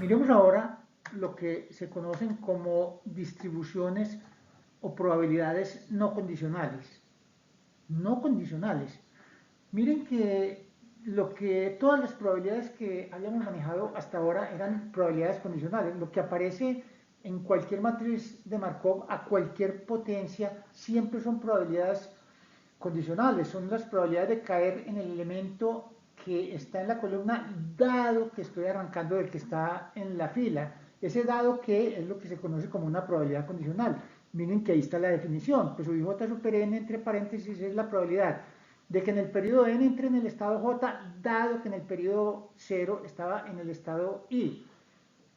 Miremos ahora lo que se conocen como distribuciones o probabilidades no condicionales. No condicionales. Miren que todas las probabilidades que habíamos manejado hasta ahora eran probabilidades condicionales. Lo que aparece en cualquier matriz de Markov a cualquier potencia siempre son probabilidades condicionales, son las probabilidades de caer en el elemento que está en la columna dado que estoy arrancando del que está en la fila. Ese dado que es lo que se conoce como una probabilidad condicional. Miren que ahí está la definición. Pues j super n entre paréntesis es la probabilidad de que en el periodo n entre en el estado j, dado que en el periodo 0 estaba en el estado i.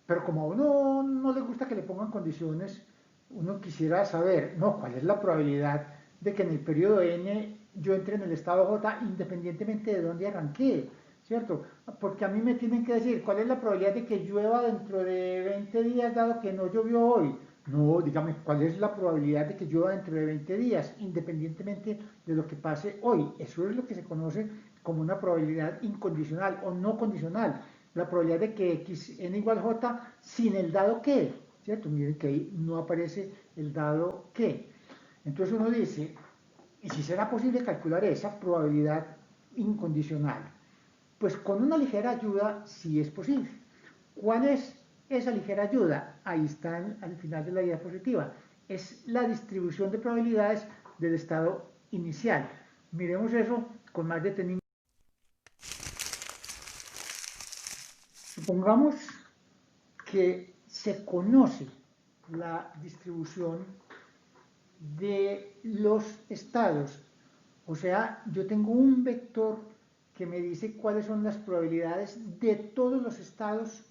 Pero como a uno no le gusta que le pongan condiciones, uno quisiera saber, no, cuál es la probabilidad de que en el periodo n yo entre en el estado j independientemente de dónde arranqué, ¿cierto? Porque a mí me tienen que decir cuál es la probabilidad de que llueva dentro de 20 días dado que no llovió hoy. No, dígame, ¿cuál es la probabilidad de que llueva dentro de 20 días, independientemente de lo que pase hoy? Eso es lo que se conoce como una probabilidad incondicional o no condicional. La probabilidad de que x n igual j sin el dado que, ¿cierto? Miren que ahí no aparece el dado que. Entonces uno dice, ¿y si será posible calcular esa probabilidad incondicional? Pues con una ligera ayuda sí es posible. ¿Cuál es esa ligera ayuda? Ahí está al final de la diapositiva. Es la distribución de probabilidades del estado inicial. Miremos eso con más detenimiento. Supongamos que se conoce la distribución de los estados. O sea, yo tengo un vector que me dice cuáles son las probabilidades de todos los estados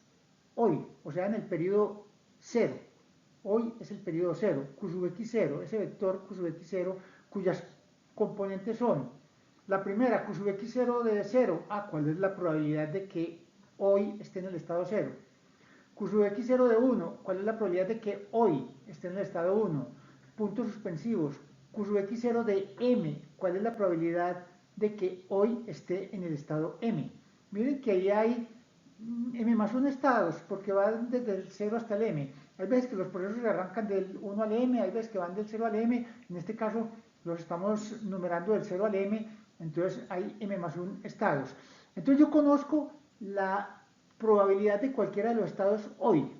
hoy, o sea, en el periodo 0. Hoy es el periodo 0, q sub x0, ese vector q sub x0, cuyas componentes son la primera, q sub x0 de 0. ¿Cuál es la probabilidad de que hoy esté en el estado 0? Q sub x0 de 1, ¿cuál es la probabilidad de que hoy esté en el estado 1? Puntos suspensivos. Q sub x0 de m, ¿cuál es la probabilidad de que hoy esté en el estado m? Miren que ahí hay m más 1 estados, porque van desde el 0 hasta el m. Hay veces que los procesos se arrancan del 1 al m, hay veces que van del 0 al m. En este caso los estamos numerando del 0 al m, entonces hay m más 1 estados. Entonces yo conozco la probabilidad de cualquiera de los estados hoy.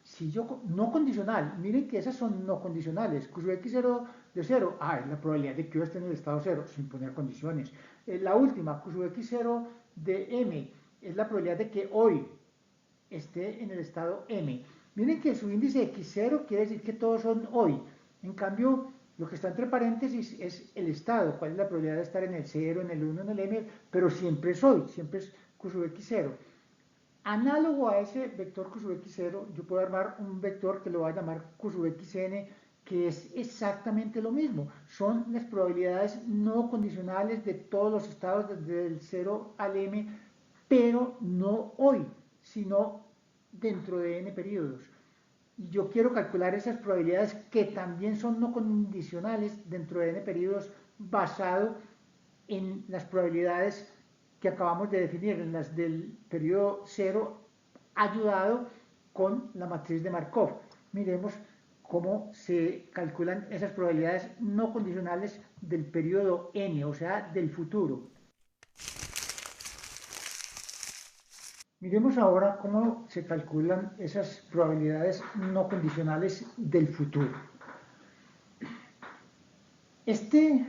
Si yo, no condicional, miren que esas son no condicionales. Q sub x0 de 0, es la probabilidad de que yo esté en el estado 0, sin poner condiciones. La última, Q sub x0 de m, es la probabilidad de que hoy esté en el estado m. Miren que su índice x0 quiere decir que todos son hoy. En cambio, lo que está entre paréntesis es el estado. ¿Cuál es la probabilidad de estar en el 0, en el 1, en el m? Pero siempre es hoy, siempre es Q sub x0. Análogo a ese vector Q sub x0, yo puedo armar un vector que lo voy a llamar Q sub xn, que es exactamente lo mismo. Son las probabilidades no condicionales de todos los estados desde el 0 al m, pero no hoy, sino dentro de n periodos. Y yo quiero calcular esas probabilidades que también son no condicionales dentro de n periodos basado en las probabilidades que acabamos de definir, en las del periodo 0, ayudado con la matriz de Markov. Miremos cómo se calculan esas probabilidades no condicionales del periodo n, o sea, del futuro. Miremos ahora cómo se calculan esas probabilidades no condicionales del futuro. Este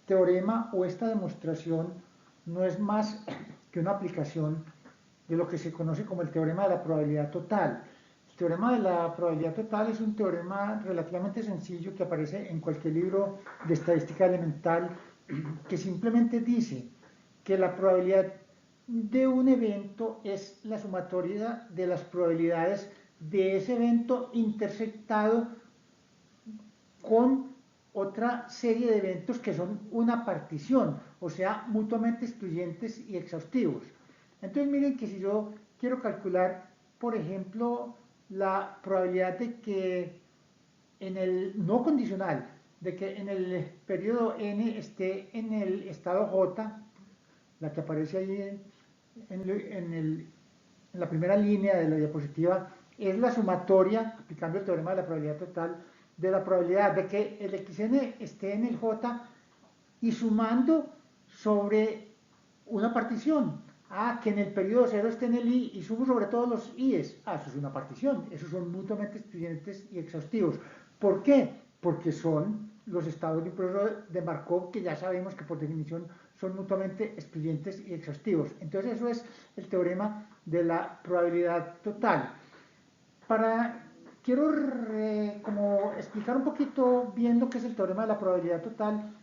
teorema o esta demostración no es más que una aplicación de lo que se conoce como el teorema de la probabilidad total. El teorema de la probabilidad total es un teorema relativamente sencillo que aparece en cualquier libro de estadística elemental, que simplemente dice que la probabilidad de un evento es la sumatoria de las probabilidades de ese evento intersectado con otra serie de eventos que son una partición, o sea, mutuamente excluyentes y exhaustivos. Entonces miren que si yo quiero calcular, por ejemplo, la probabilidad de que en el no condicional, de que en el periodo n esté en el estado j, la que aparece ahí en el en la primera línea de la diapositiva es la sumatoria, aplicando el teorema de la probabilidad total, de la probabilidad de que el xn esté en el j y sumando sobre una partición. Que en el periodo 0 esté en el i y sumo sobre todos los i's. Eso es una partición. Esos son mutuamente excluyentes y exhaustivos. ¿Por qué? Porque son los estados de un proceso de Markov que ya sabemos que por definición son mutuamente excluyentes y exhaustivos. Entonces eso es el teorema de la probabilidad total. Quiero como explicar un poquito bien lo que es el teorema de la probabilidad total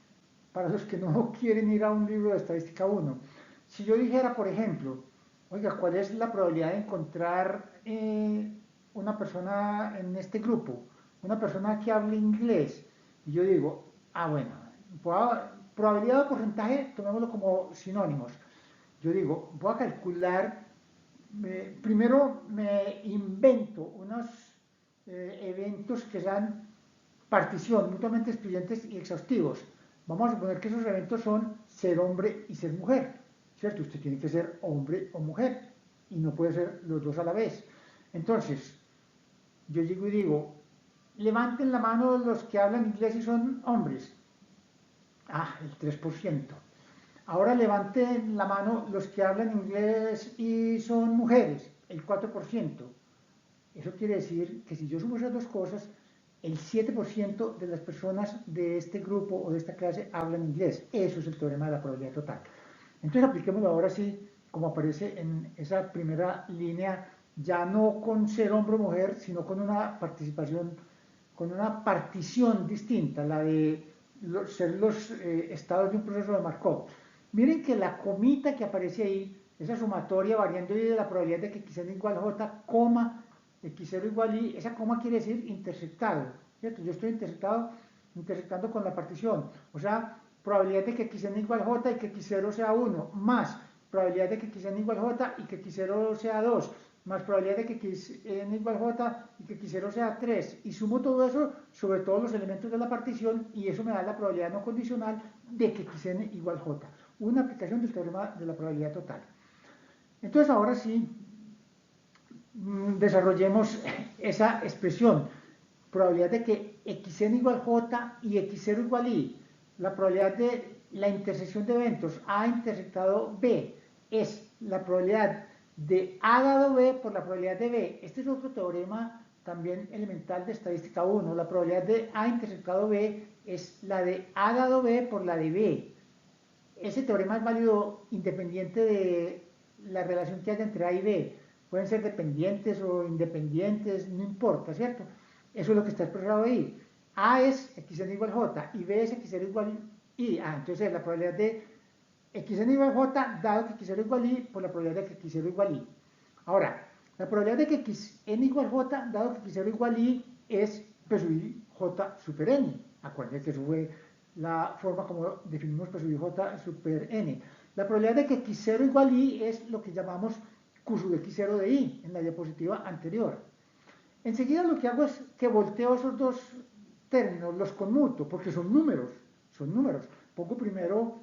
para los que no quieren ir a un libro de estadística 1. Si yo dijera, por ejemplo, oiga, ¿cuál es la probabilidad de encontrar una persona en este grupo? Una persona que hable inglés. Y yo digo, bueno, probabilidad o porcentaje, tomémoslo como sinónimos. Yo digo, voy a calcular, primero me invento unos eventos que sean partición, mutuamente excluyentes y exhaustivos. Vamos a suponer que esos eventos son ser hombre y ser mujer, ¿cierto? Usted tiene que ser hombre o mujer y no puede ser los dos a la vez. Entonces, yo llego y digo, levanten la mano los que hablan inglés y son hombres. El 3%. Ahora levanten la mano los que hablan inglés y son mujeres, el 4%. Eso quiere decir que si yo sumo esas dos cosas, el 7% de las personas de este grupo o de esta clase hablan inglés. Eso es el teorema de la probabilidad total. Entonces apliquémoslo ahora sí, como aparece en esa primera línea, ya no con ser hombre o mujer, sino con una participación, con una partición distinta, la de ser los estados de un proceso de Markov. Miren que la comita que aparece ahí, esa sumatoria variando de la probabilidad de que xn igual a j, coma, x0 igual y, esa coma quiere decir intersectado, ¿cierto? Yo estoy intersectando con la partición, o sea, probabilidad de que xn igual j y que x0 sea 1, más probabilidad de que xn igual j y que x0 sea 2, más probabilidad de que xn igual j y que x0 sea 3, y sumo todo eso sobre todos los elementos de la partición, y eso me da la probabilidad no condicional de que xn igual j, una aplicación del teorema de la probabilidad total. Entonces ahora sí, desarrollemos esa expresión, probabilidad de que xn igual j y x0 igual y, la probabilidad de la intersección de eventos A intersectado B es la probabilidad de A dado B por la probabilidad de B. Este es otro teorema también elemental de estadística 1. La probabilidad de A intersectado B es la de A dado B por la de B. Ese teorema es válido independiente de la relación que haya entre A y B. Pueden ser dependientes o independientes, no importa, ¿cierto? Eso es lo que está expresado ahí. A es xn igual j y B es xn igual y. Entonces la probabilidad de xn igual j dado que x0 igual y por la probabilidad de que x0 igual y. Ahora, la probabilidad de que xn igual j dado que x0 igual y es P sub i j super n. Acuérdense que eso fue la forma como definimos P sub i j super n. La probabilidad de que x0 igual y es lo que llamamos q sub x0 de i en la diapositiva anterior. Enseguida lo que hago es que volteo esos dos términos, los conmuto, porque son números, son números. Pongo primero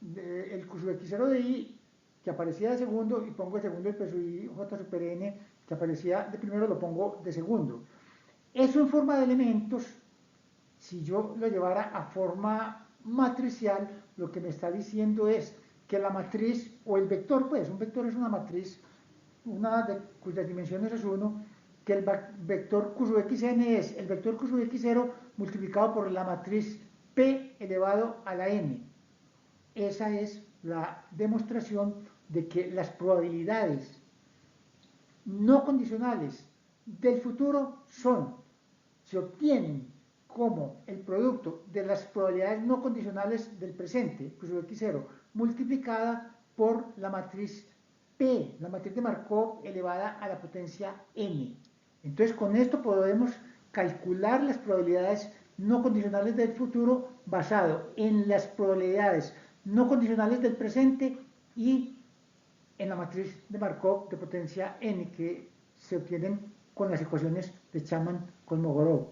el q sub x0 de i que aparecía de segundo y pongo el segundo el P sub i j super n que aparecía de primero, lo pongo de segundo. Eso en forma de elementos, si yo lo llevara a forma matricial, lo que me está diciendo es que la matriz, o el vector, pues un vector es una matriz, una de cuyas dimensiones es 1, que el vector q sub xn es el vector q sub x0 multiplicado por la matriz p elevado a la n. Esa es la demostración de que las probabilidades no condicionales del futuro se obtienen como el producto de las probabilidades no condicionales del presente, q sub x0, multiplicada por la matriz P, la matriz de Markov elevada a la potencia n. Entonces con esto podemos calcular las probabilidades no condicionales del futuro basado en las probabilidades no condicionales del presente y en la matriz de Markov de potencia n que se obtienen con las ecuaciones de Chapman-Kolmogorov.